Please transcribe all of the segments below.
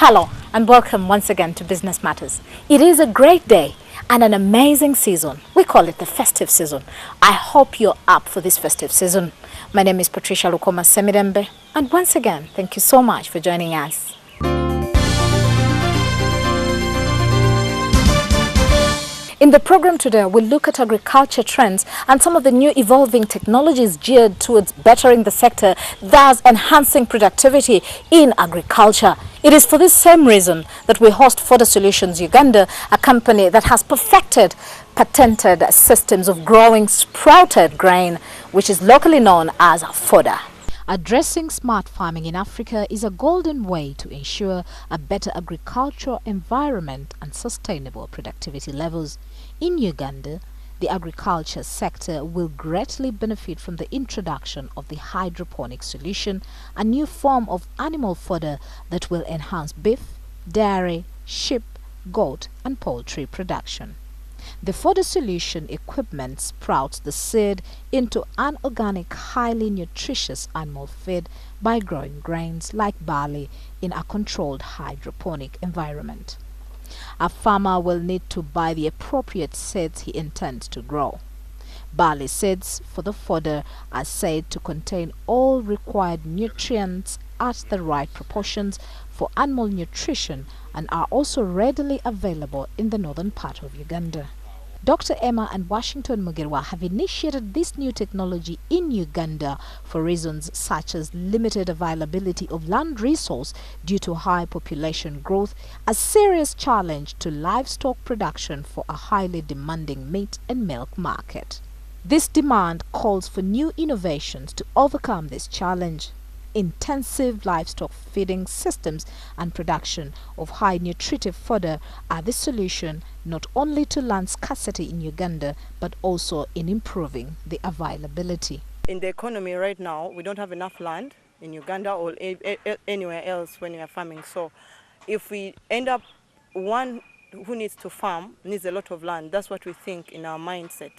Hello and welcome once again to Business Matters. It is a great day and an amazing season. We call it the festive season. I hope you're up for this festive season. My name is Patricia Lukoma Semirembe, and once again, thank you so much for joining us. In the program today, we'll look at agriculture trends and some of the new evolving technologies geared towards bettering the sector, thus enhancing productivity in agriculture. It is for this same reason that we host Fodder Solutions Uganda, a company that has perfected patented systems of growing sprouted grain, which is locally known as fodder. Addressing smart farming in Africa is a golden way to ensure a better agricultural environment and sustainable productivity levels. In Uganda, the agriculture sector will greatly benefit from the introduction of the hydroponic solution, a new form of animal fodder that will enhance beef, dairy, sheep, goat and poultry production. The fodder solution equipment sprouts the seed into an organic, highly nutritious animal feed by growing grains like barley in a controlled hydroponic environment. A farmer will need to buy the appropriate seeds he intends to grow. Barley seeds for the fodder are said to contain all required nutrients at the right proportions for animal nutrition and are also readily available in the northern part of Uganda. Dr. Emma and Washington MUGERWA have initiated this new technology in Uganda for reasons such as limited availability of land resource due to high population growth, a serious challenge to livestock production for a highly demanding meat and milk market. This demand calls for new innovations to overcome this challenge. Intensive livestock feeding systems and production of high nutritive fodder are the solution not only to land scarcity in Uganda but also in improving the availability. In the economy right now, we don't have enough land in Uganda or anywhere else when we are farming. So if we end up one who needs to farm needs a lot of land, that's what we think in our mindset.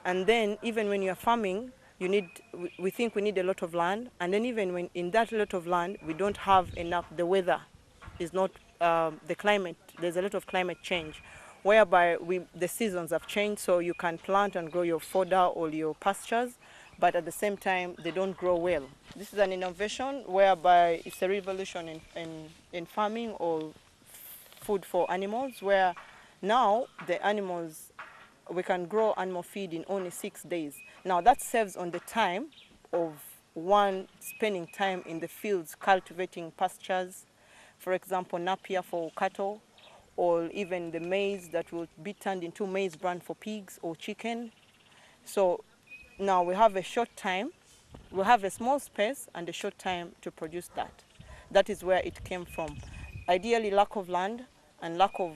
And then even when you are farming, we think we need a lot of land, and then even when in that lot of land we don't have enough, the weather is not the climate, there's a lot of climate change whereby the seasons have changed, so you can plant and grow your fodder or your pastures, but at the same time they don't grow well. This is an innovation whereby it's a revolution in farming or food for animals, where now the animals, we can grow animal feed in only 6 days. Now that saves on the time of one spending time in the fields cultivating pastures, for example napier for cattle, or even the maize that will be turned into maize bran for pigs or chicken. So now we have a short time, we have a small space and a short time to produce that. That is where it came from. Ideally lack of land and lack of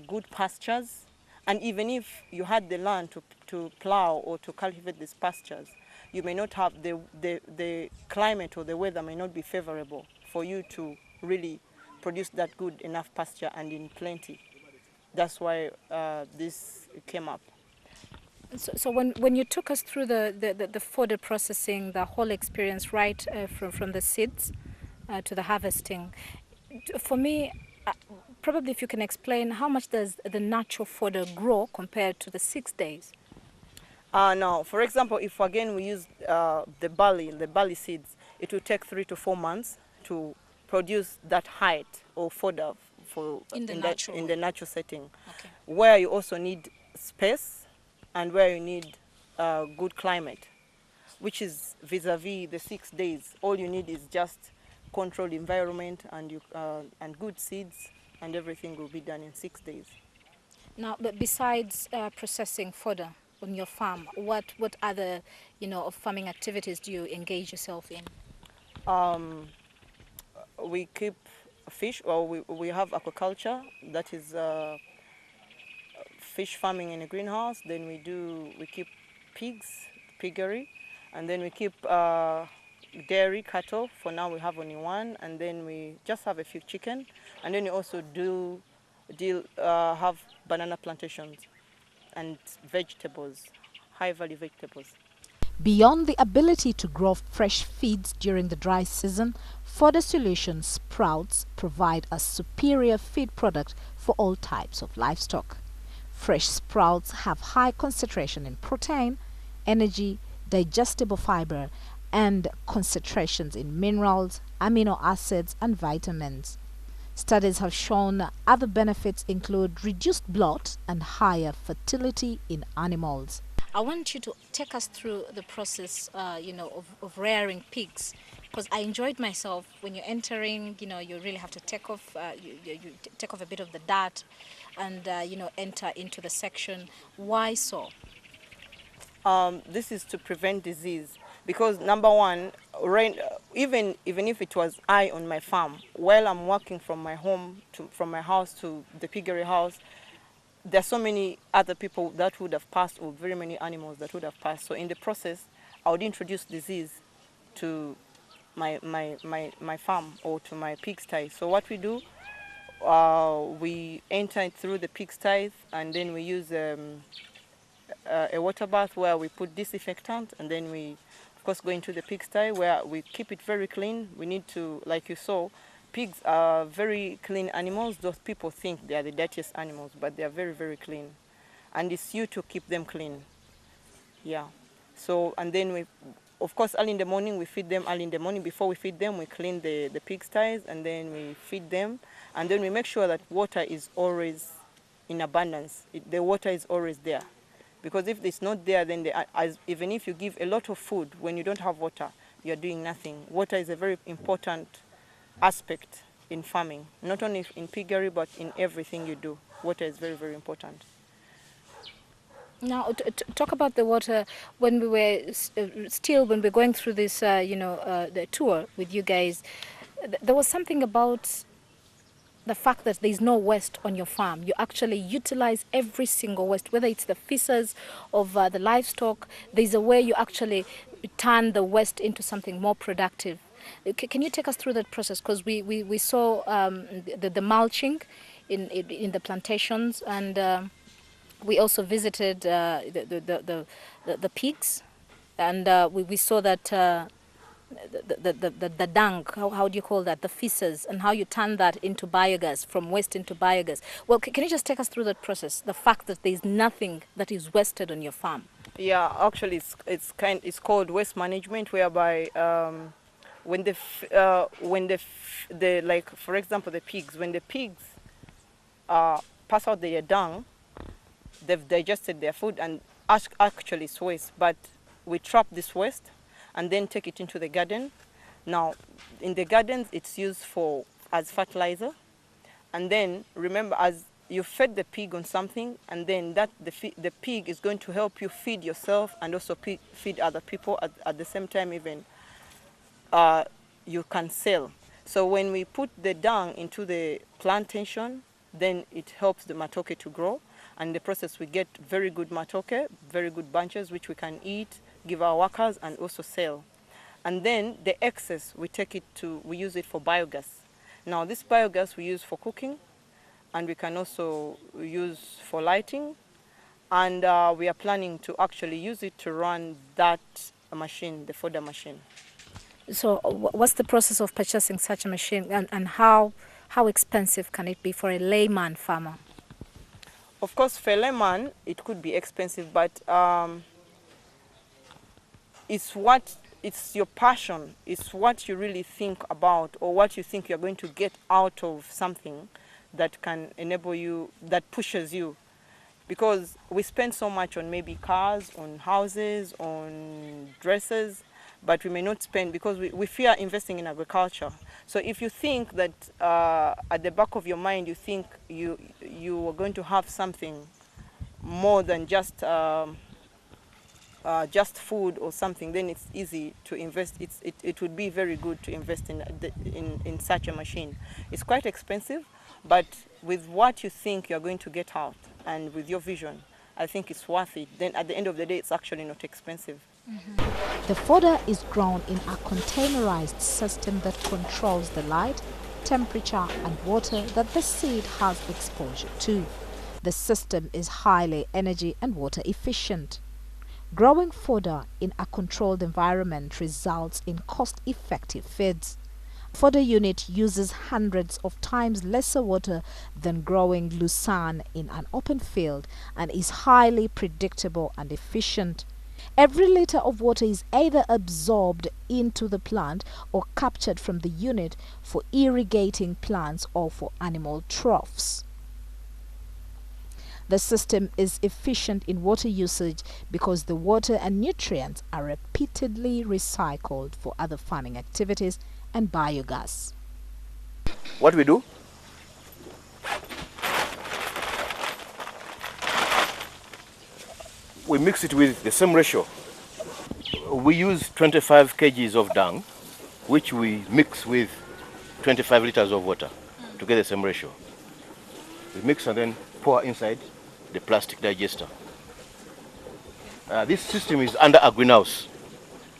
good pastures. And even if you had the land to plow or to cultivate these pastures, you may not have the climate or the weather may not be favorable for you to really produce that good enough pasture and in plenty. That's why this came up. So when you took us through the fodder processing, the whole experience, right from the seeds to the harvesting, for me, probably if you can explain how much does the natural fodder grow compared to the 6 days? Now, for example, if again we use the barley seeds, it will take 3 to 4 months to produce that height or fodder for in the natural setting, okay, where you also need space and where you need good climate, which is vis-a-vis the 6 days. All you need is just controlled environment and good seeds, and everything will be done in 6 days. Now, but besides processing fodder on your farm, what other farming activities do you engage yourself in? We keep fish, or we have aquaculture, that is fish farming in a greenhouse. Then we keep pigs, piggery, and then we keep dairy, cattle. For now we have only one, and then we just have a few chicken, and then we also have banana plantations and vegetables, high value vegetables. Beyond the ability to grow fresh feeds during the dry season, Fodder Solutions sprouts provide a superior feed product for all types of livestock. Fresh sprouts have high concentration in protein, energy, digestible fiber, and concentrations in minerals, amino acids, and vitamins. Studies have shown other benefits include reduced bloat and higher fertility in animals. I want you to take us through the process, of rearing pigs, because I enjoyed myself when you're entering. You really have to take off, you take off a bit of the dirt, and enter into the section. Why so? This is to prevent disease, because number one, even if it was I on my farm, while I'm walking from my home from my house to the piggery house, there are so many other people that would have passed, or very many animals that would have passed. So in the process, I would introduce disease to my farm or to my pigsty. So what we do, we enter through the pigsties, and then we use a water bath where we put disinfectant, and then we of course go into the pigsty where we keep it very clean. We need to, like you saw, pigs are very clean animals. Those people think they are the dirtiest animals, but they are very, very clean. And it's you to keep them clean. Yeah. So, and then we, of course, early in the morning, we feed them early in the morning. Before we feed them, we clean the pigsties, and then we feed them. And then we make sure that water is always in abundance. The water is always there. Because if it's not there, then even if you give a lot of food, when you don't have water, you're doing nothing. Water is a very important aspect in farming, not only in piggery, but in everything you do. Water is very, very important. Now, talk about the water. When we were when we're going through this, the tour with you guys, there was something about the fact that there's no waste on your farm. You actually utilize every single waste, whether it's the feces of the livestock. There's a way you actually turn the waste into something more productive. Can you take us through that process? Because we saw the mulching in the plantations, and we also visited the pigs, and we saw that the dung, how do you call that, the feces, and how you turn that into biogas, from waste into biogas. Well, can you just take us through that process, the fact that there's nothing that is wasted on your farm? Yeah, actually it's called waste management, whereby when like, for example, the pigs, when the pigs pass out their dung, they've digested their food, and actually it's waste, but we trap this waste and then take it into the garden. Now, in the gardens, it's used as fertilizer. And then, remember, as you fed the pig on something, and then the pig is going to help you feed yourself and also feed other people at the same time. Even you can sell. So when we put the dung into the plantation, then it helps the matoke to grow. And in the process, we get very good matoke, very good bunches, which we can eat, give our workers, and also sell. And then the excess, we use it for biogas. Now this biogas we use for cooking, and we can also use for lighting. And we are planning to actually use it to run that machine, the fodder machine. So what's the process of purchasing such a machine, and how expensive can it be for a layman farmer? Of course, for a layman, it could be expensive, but it's your passion, it's what you really think about, or what you think you're going to get out of something that can enable you, that pushes you. Because we spend so much on maybe cars, on houses, on dresses, but we may not spend, because we fear investing in agriculture. So if you think that at the back of your mind, you think you are going to have something more than just food or something, then it's easy to invest. It would be very good to invest in such a machine. It's quite expensive, but with what you think you're going to get out and with your vision, I think it's worth it. Then at the end of the day, it's actually not expensive. Mm-hmm. The fodder is grown in a containerized system that controls the light, temperature, and water that the seed has exposure to. The system is highly energy and water efficient. Growing fodder in a controlled environment results in cost-effective feeds. Fodder unit uses hundreds of times lesser water than growing lucerne in an open field and is highly predictable and efficient. Every liter of water is either absorbed into the plant or captured from the unit for irrigating plants or for animal troughs. The system is efficient in water usage because the water and nutrients are repeatedly recycled for other farming activities and biogas. What we do? We mix it with the same ratio. We use 25 kgs of dung, which we mix with 25 liters of water to get the same ratio. We mix and then pour inside the plastic digester. This system is under a greenhouse.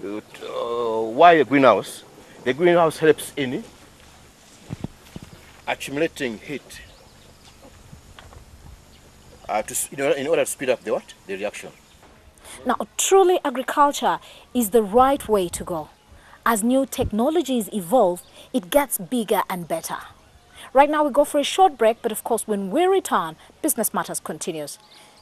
Why a greenhouse? The greenhouse helps in accumulating heat in order to speed up the reaction. Now, truly agriculture is the right way to go. As new technologies evolve, it gets bigger and better. Right now we go for a short break, but of course when we return, Business Matters continues.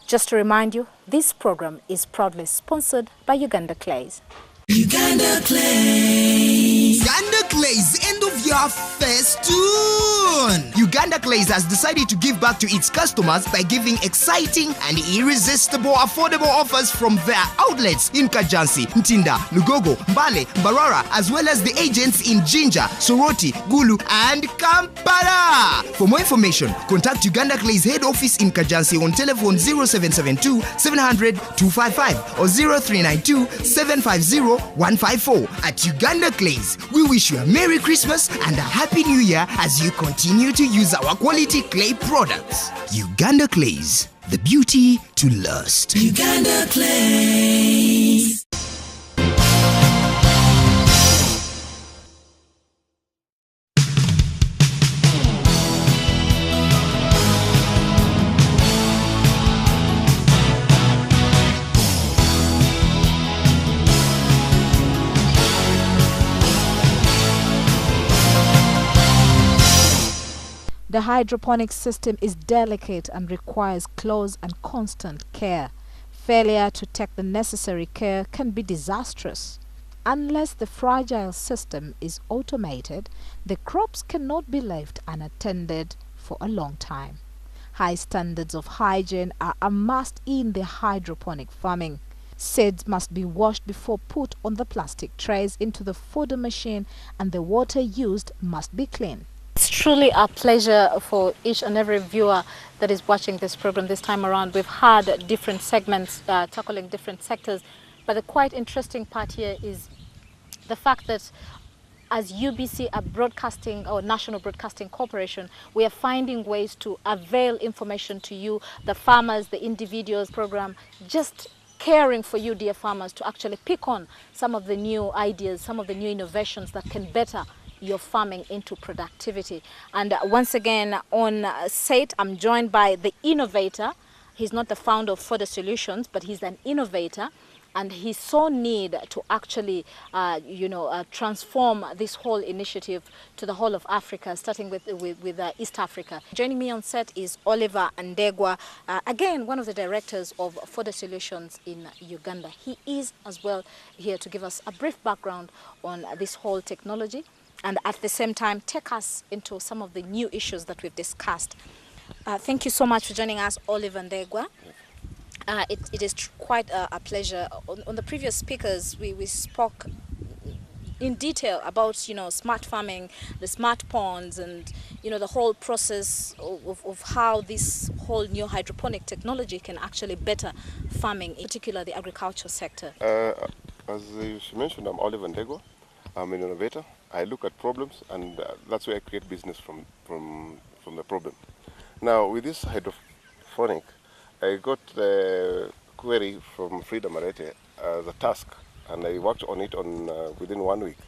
Just to remind you, this program is proudly sponsored by Uganda Clays. Uganda Clays. Uganda Clays end of year festoon. Uganda Clays has decided to give back to its customers by giving exciting and irresistible affordable offers from their outlets in Kajansi, Ntinda, Lugogo, Mbale, Mbarara, as well as the agents in Jinja, Soroti, Gulu and Kampala. For more information, contact Uganda Clays head office in Kajansi on telephone 0772 700 255 or 0392 750 154. At Uganda Clays, we wish you a Merry Christmas and a Happy New Year as you continue to use our quality clay products. Uganda Clays, the beauty to lust. Uganda Clays. The hydroponic system is delicate and requires close and constant care. Failure to take the necessary care can be disastrous. Unless the fragile system is automated, the crops cannot be left unattended for a long time. High standards of hygiene are a must in the hydroponic farming. Seeds must be washed before put on the plastic trays into the fodder machine, and the water used must be clean. It's truly a pleasure for each and every viewer that is watching this program this time around. We've had different segments tackling different sectors, but the quite interesting part here is the fact that as UBC, a broadcasting or National Broadcasting Corporation, we are finding ways to avail information to you, the farmers, the individuals program, just caring for you, dear farmers, to actually pick on some of the new ideas, some of the new innovations that can better your farming into productivity. And once again on set, I'm joined by the innovator. He's not the founder of Fodder Solutions, but he's an innovator, and he saw need to actually transform this whole initiative to the whole of Africa, starting with East Africa. Joining me on set is Oliver Ndegwa, again one of the directors of Fodder Solutions in Uganda. He is as well here to give us a brief background on this whole technology, and at the same time take us into some of the new issues that we've discussed. Thank you so much for joining us, Oliver Ndegwa. It is quite a pleasure. On the previous speakers, we spoke in detail about smart farming, the smart ponds, and the whole process of how this whole new hydroponic technology can actually better farming, in particular the agriculture sector. As you mentioned, I'm Oliver Ndegwa. I'm an innovator. I look at problems, and that's where I create business from the problem. Now, with this hydroponic, I got the query from Frida Marete as a task, and I worked on it within 1 week.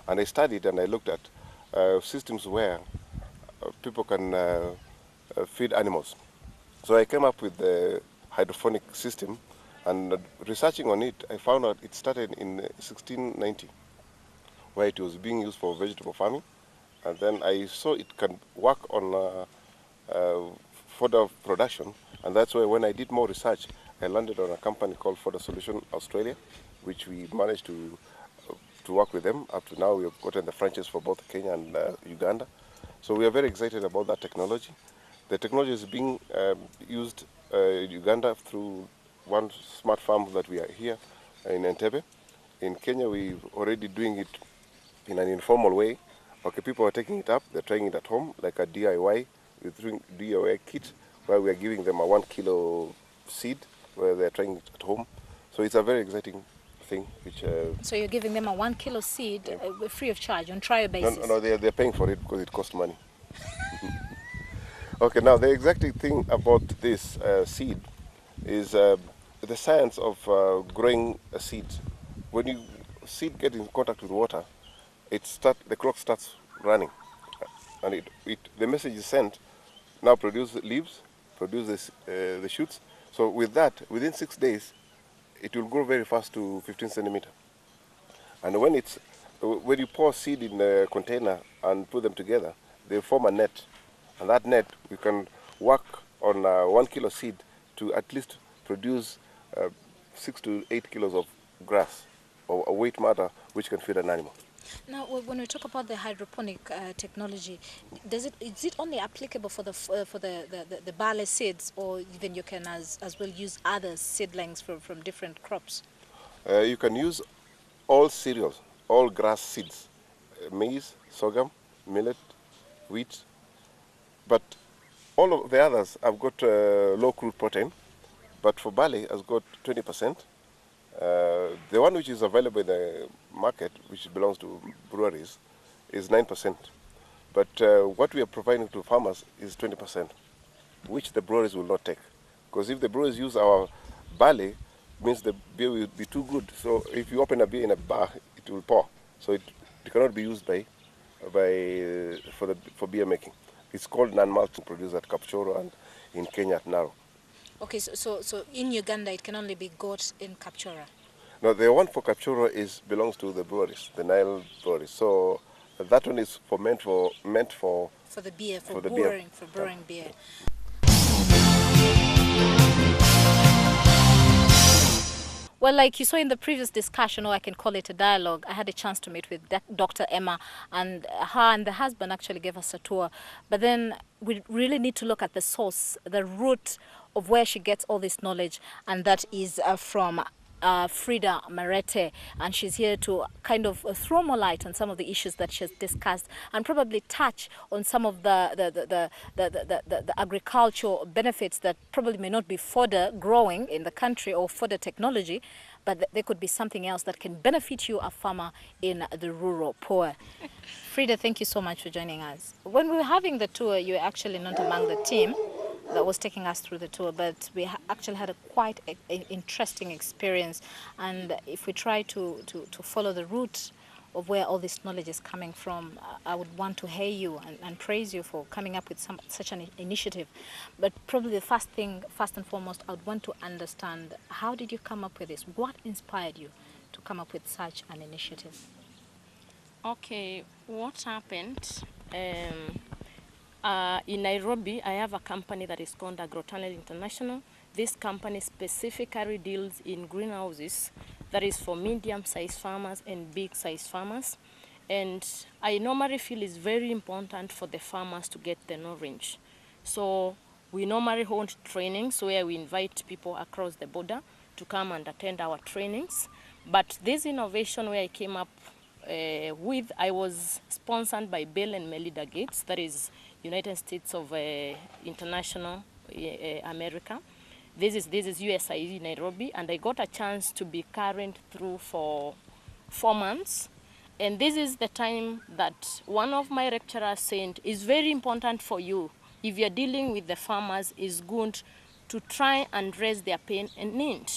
And I studied and I looked at systems where people can feed animals. So I came up with the hydroponic system, And researching on it, I found out it started in 1690, where it was being used for vegetable farming. And then I saw it can work on fodder production. And that's why when I did more research, I landed on a company called Fodder Solution Australia, which we managed to work with them. Up to now, we have gotten the franchise for both Kenya and Uganda. So we are very excited about that technology. The technology is being used in Uganda through one smart farm that we are here in Entebbe. In Kenya, we're already doing it in an informal way. Okay, people are taking it up, they're trying it at home, like a DIY. We're doing DIY kit where we are giving them a 1 kilo seed where they're trying it at home. So it's a very exciting thing. Which So you're giving them a 1 kilo seed free of charge on trial basis? No, they're paying for it because it costs money. Okay, now the exciting thing about this seed is the science of growing a seed. When you seed get in contact with water, the clock starts running, and the message is sent. Now produce leaves, produce the shoots. So with that, within 6 days, it will grow very fast to 15 centimeter. And when you pour seed in a container and put them together, they form a net. And that net, we can work on 1 kilo seed to at least produce 6 to 8 kilos of grass or a weight matter which can feed an animal. Now, when we talk about the hydroponic technology, is it only applicable for the barley seeds, or even you can as well use other seedlings from different crops? You can use all cereals, all grass seeds, maize, sorghum, millet, wheat, but all of the others have got low crude protein, but for barley has got 20%. The one which is available in the market, which belongs to breweries, is 9%. But what we are providing to farmers is 20%, which the breweries will not take. Because if the breweries use our barley, means the beer will be too good. So if you open a beer in a bar, it will pour. So it cannot be used for beer making. It's called non-malt produced at Kapchoro and in Kenya at Naro. Okay, so in Uganda it can only be got in Kapchora? No, the one for Kapchoro belongs to the breweries, the Nile breweries. So that one is meant for the beer, for brewing beer. Well, like you saw in the previous discussion, or I can call it a dialogue, I had a chance to meet with Dr. Emma, and her and the husband actually gave us a tour. But then we really need to look at the source, the root of where she gets all this knowledge, and that is from Frida Marete, and she's here to kind of throw more light on some of the issues that she's discussed, and probably touch on some of the agricultural benefits that probably may not be fodder growing in the country or fodder technology, but there could be something else that can benefit you, a farmer in the rural poor. Frida, thank you so much for joining us. When we were having the tour, you were actually not among the team that was taking us through the tour, but we actually had a quite interesting experience. And if we try to follow the route of where all this knowledge is coming from, I would want to hail you and praise you for coming up with such an initiative. But probably the first and foremost, I would want to understand, how did you come up with this? What inspired you to come up with such an initiative? Okay, what happened? In Nairobi, I have a company that is called AGROTUNNEL International. This company specifically deals in greenhouses, that is for medium-sized farmers and big-sized farmers. And I normally feel it's very important for the farmers to get the knowledge. So we normally hold trainings where we invite people across the border to come and attend our trainings. But this innovation where I came up with, I was sponsored by Bill and Melinda Gates, that is United States of International America. This is USAID Nairobi, and I got a chance to be current through for 4 months. And this is the time that one of my lecturers said, it's very important for you, if you're dealing with the farmers, is good to try and raise their pain and need.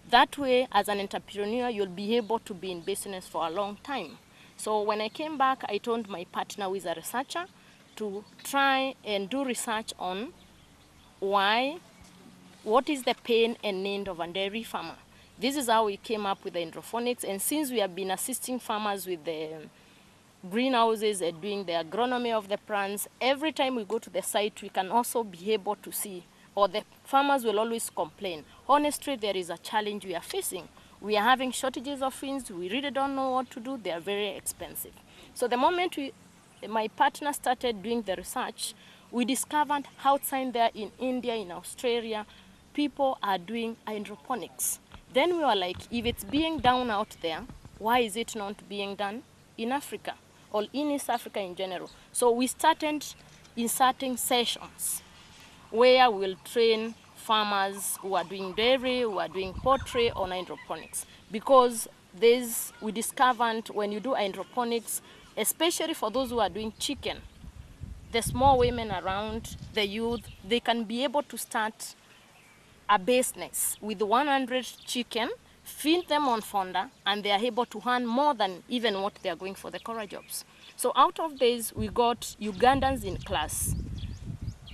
That way, as an entrepreneur, you'll be able to be in business for a long time. So when I came back, I told my partner, who is a researcher, to try and do research on why what is the pain and need of a dairy farmer. This is how we came up with the hydroponics, and since we have been assisting farmers with the greenhouses and doing the agronomy of the plants, every time we go to the site, we can also be able to see, or the farmers will always complain, honestly, there is a challenge we are facing. We are having shortages of fins, we really don't know what to do, they are very expensive. So the moment my partner started doing the research, we discovered outside there in India, in Australia, people are doing hydroponics. Then we were like, if it's being done out there, why is it not being done in Africa or in East Africa in general? So we started inserting sessions where we'll train farmers who are doing dairy, who are doing poultry on hydroponics. Because we discovered when you do hydroponics, especially for those who are doing chicken, the small women around, the youth, they can be able to start a business with 100 chicken, feed them on Fodder, and they are able to earn more than even what they are going for the Cora jobs. So out of this, we got Ugandans in class,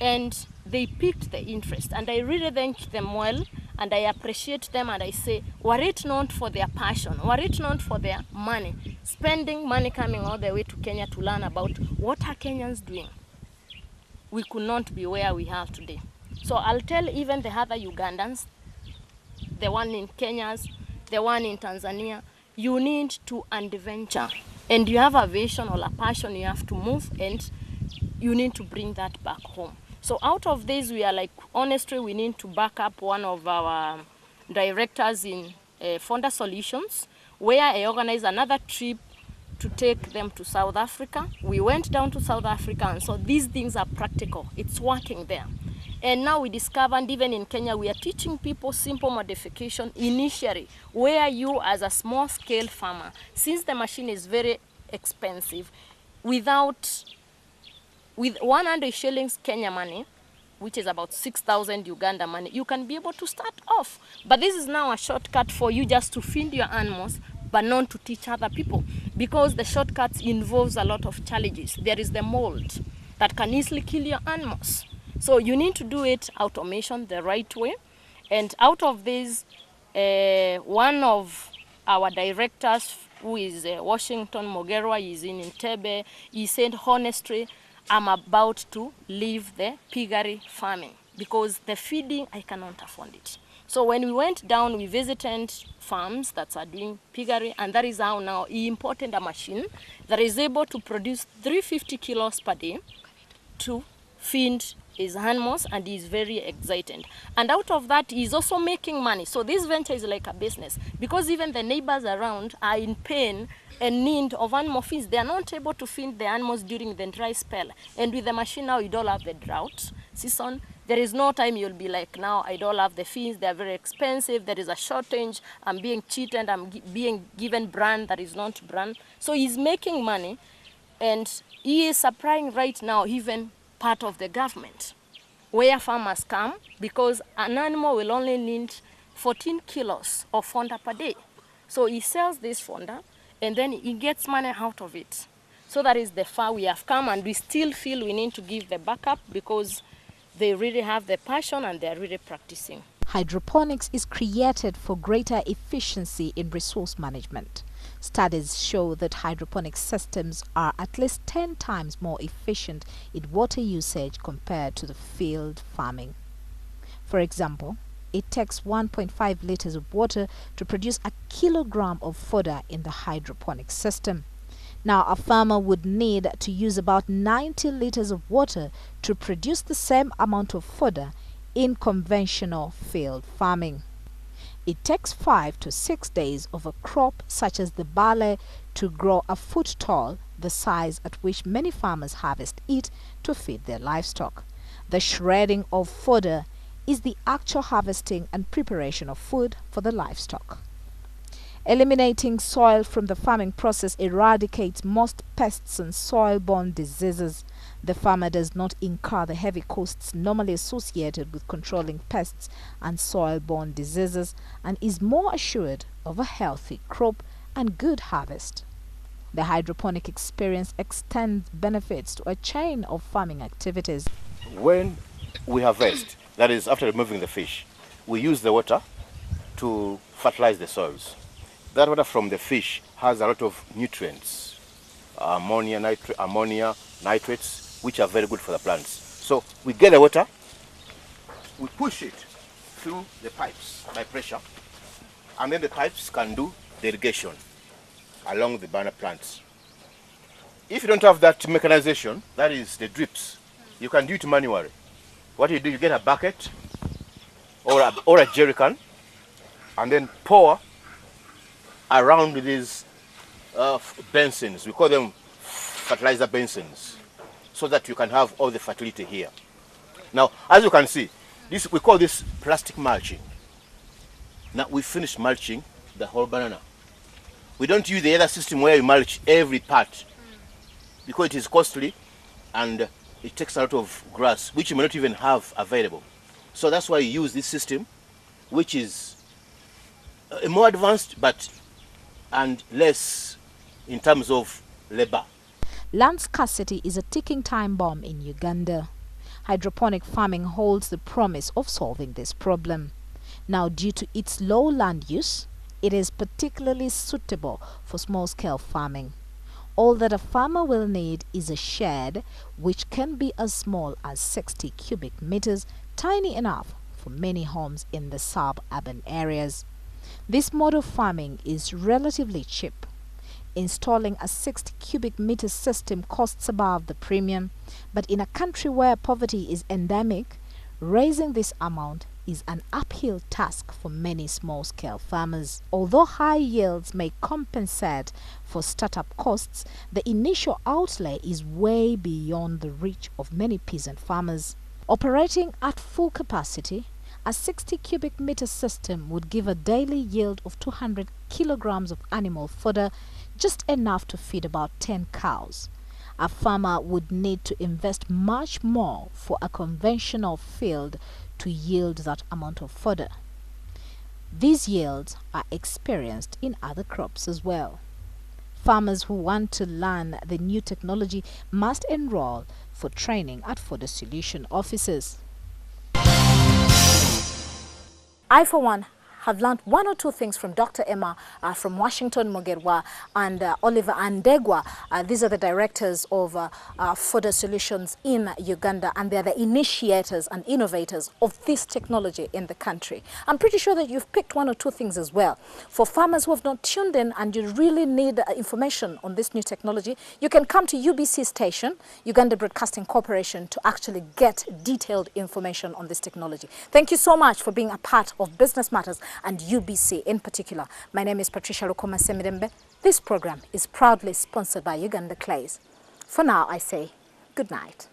and they picked the interest, and I really thank them well, and I appreciate them, and I say, were it not for their passion, were it not for their money, spending money coming all the way to Kenya to learn about what are Kenyans doing, we could not be where we are today. So I'll tell even the other Ugandans, the one in Kenya, the one in Tanzania, you need to adventure. And you have a vision or a passion, you have to move, and you need to bring that back home. So out of this, we are like, honestly, we need to back up one of our directors in Fodder Solutions, where I organized another trip to take them to South Africa. We went down to South Africa, and so these things are practical. It's working there. And now we discovered even in Kenya, we are teaching people simple modification initially, where you as a small scale farmer, since the machine is very expensive, with 100 shillings Kenya money, which is about 6,000 Uganda money, you can be able to start off. But this is now a shortcut for you just to feed your animals, but not to teach other people, because the shortcuts involves a lot of challenges. There is the mold that can easily kill your animals. So you need to do it automation the right way. And out of this, one of our directors, who is Washington MUGERWA, is in Entebbe, he said, honestly, I'm about to leave the piggery farming because the feeding, I cannot afford it. So when we went down, we visited farms that are doing piggery, and that is how now he imported a machine that is able to produce 350 kilos per day to feed his animals, and he is very excited. And out of that, he is also making money. So this venture is like a business, because even the neighbors around are in pain and need of animal feeds. They are not able to feed the animals during the dry spell. And with the machine now, you don't have the drought season. There is no time you'll be like, now I don't have the feeds, they're very expensive, there is a shortage, I'm being cheated, I'm being given brand that is not brand. So he's making money, and he is supplying right now even part of the government, where farmers come, because an animal will only need 14 kilos of Fodder per day. So he sells this Fodder, and then he gets money out of it. So that is the far we have come, and we still feel we need to give the backup, because they really have the passion and they are really practicing. Hydroponics is created for greater efficiency in resource management. Studies show that hydroponic systems are at least 10 times more efficient in water usage compared to the field farming. For example, it takes 1.5 liters of water to produce a kilogram of fodder in the hydroponic system. Now, a farmer would need to use about 90 liters of water to produce the same amount of fodder in conventional field farming. It takes 5 to 6 days of a crop such as the barley to grow a foot tall, the size at which many farmers harvest it to feed their livestock. The shredding of fodder is the actual harvesting and preparation of food for the livestock. Eliminating soil from the farming process eradicates most pests and soil-borne diseases. The farmer does not incur the heavy costs normally associated with controlling pests and soil-borne diseases, and is more assured of a healthy crop and good harvest. The hydroponic experience extends benefits to a chain of farming activities. When we harvest, that is after removing the fish, we use the water to fertilize the soils. That water from the fish has a lot of nutrients, ammonia, nitrates, which are very good for the plants. So we get the water, we push it through the pipes by pressure, and then the pipes can do the irrigation along the banana plants. If you don't have that mechanization, that is the drips, you can do it manually. What you do, you get a bucket or a jerry can, and then pour around these basins. We call them fertilizer basins, so that you can have all the fertility here. Now, as you can see, we call this plastic mulching. Now we finished mulching the whole banana. We don't use the other system where you mulch every part, because it is costly and it takes a lot of grass, which you may not even have available. So that's why you use this system, which is more advanced and less in terms of labor. Land scarcity is a ticking time bomb in Uganda. Hydroponic farming holds the promise of solving this problem. Now, due to its low land use, it is particularly suitable for small-scale farming. All that a farmer will need is a shed, which can be as small as 60 cubic meters, tiny enough for many homes in the suburban areas. This mode of farming is relatively cheap. Installing a 60 cubic meter system costs above the premium, but in a country where poverty is endemic, raising this amount is an uphill task for many small-scale farmers. Although high yields may compensate for startup costs, the initial outlay is way beyond the reach of many peasant farmers. Operating at full capacity, a 60 cubic meter system would give a daily yield of 200 kilograms of animal fodder, just enough to feed about 10 cows. A farmer would need to invest much more for a conventional field to yield that amount of fodder. These yields are experienced in other crops as well. Farmers who want to learn the new technology must enroll for training at Fodder Solution offices. I, for one, have learned one or two things from Dr. Emma from Washington, MUGERWA, and Oliver Andegwa. These are the directors of Fodder Solutions in Uganda, and they're the initiators and innovators of this technology in the country. I'm pretty sure that you've picked one or two things as well. For farmers who have not tuned in and you really need information on this new technology, you can come to UBC station, Uganda Broadcasting Corporation, to actually get detailed information on this technology. Thank you so much for being a part of Business Matters and UBC in particular. My name is Patricia Lukoma Semirembe. This program is proudly sponsored by Uganda Clays. For now, I say good night.